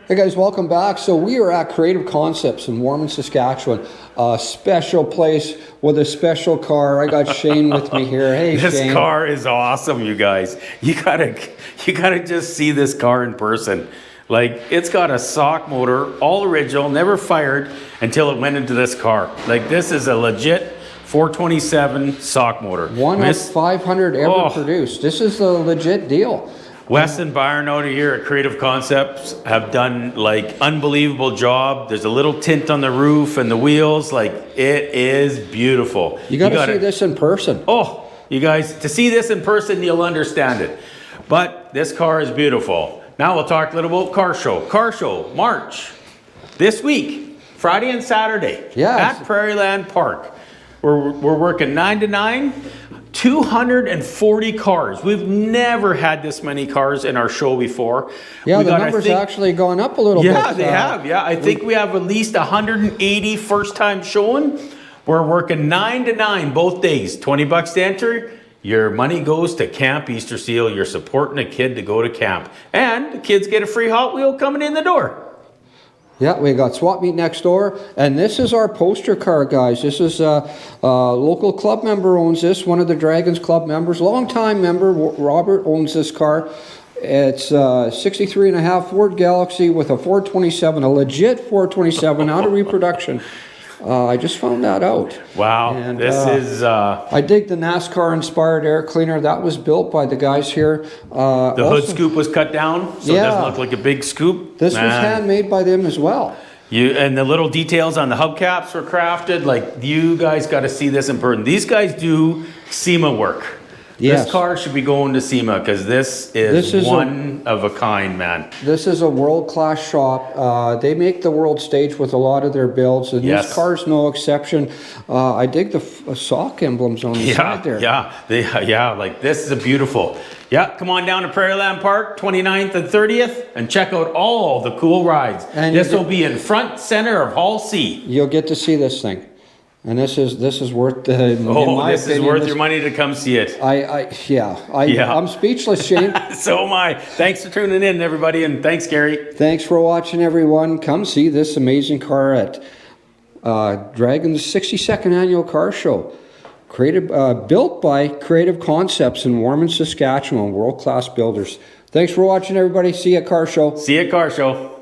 Hey guys, welcome back. So we are at Creative Concepts in Warman, Saskatchewan. A special place with a special car. I got Shane with me here. Hey, this Shane. This car is awesome, you guys. You gotta just see this car in person. Like, it's got a SOHC motor, all original, never fired until it went into this car. Like, this is a legit 427 SOHC motor. One of 500 ever produced. This is a legit deal. Wes and Byron out here at Creative Concepts have done like unbelievable job. There's a little tint on the roof and the wheels. Like, it is beautiful. You gotta see this in person. Oh, you guys, to see this in person, you'll understand it. But this car is beautiful. Now we'll talk a little about car show. Car show, March, this week, Friday and Saturday, at Prairieland Park. We're working 9 to 9. 240 cars. We've never had this many cars in our show before. Yeah, the numbers actually gone up a little bit. Yeah, they have. Yeah, I think we have at least 180 first time showing. We're working 9 to 9 both days. 20 bucks to enter. Your money goes to Camp Easter Seal. You're supporting a kid to go to camp. And the kids get a free Hot Wheel coming in the door. Yeah, we got swap meet next door, and this is our poster car, guys. This is a local club member owns this, one of the Draggins club members, long-time member, Robert owns this car. It's 63.5 Ford Galaxie with a 427, a legit 427 out of reproduction. I just found that out. Wow, and, this is... I dig the NASCAR-inspired air cleaner. That was built by the guys here. The hood scoop was cut down, so it doesn't look like a big scoop. This was handmade by them as well. And the little details on the hubcaps were crafted. Like, you guys got to see this in person. These guys do SEMA work. Yes. This car should be going to SEMA because this is one of a kind, man. This is a world-class shop. They make the world stage with a lot of their builds, and this car's no exception. I dig the SOHC emblems on the side there. Yeah, like this is a beautiful. Yeah, come on down to Prairieland Park, 29th and 30th, and check out all the cool rides. And this will be in front center of Hall C. You'll get to see this thing. And this is worth the. This is worth your money to come see it. I'm speechless, Shane. So am I. Thanks for tuning in, everybody, and thanks, Gary. Thanks for watching, everyone. Come see this amazing car at Draggins' 62nd annual car show. Built by Creative Concepts in Warman, Saskatchewan. World-class builders. Thanks for watching, everybody. See you at car show. See you at car show.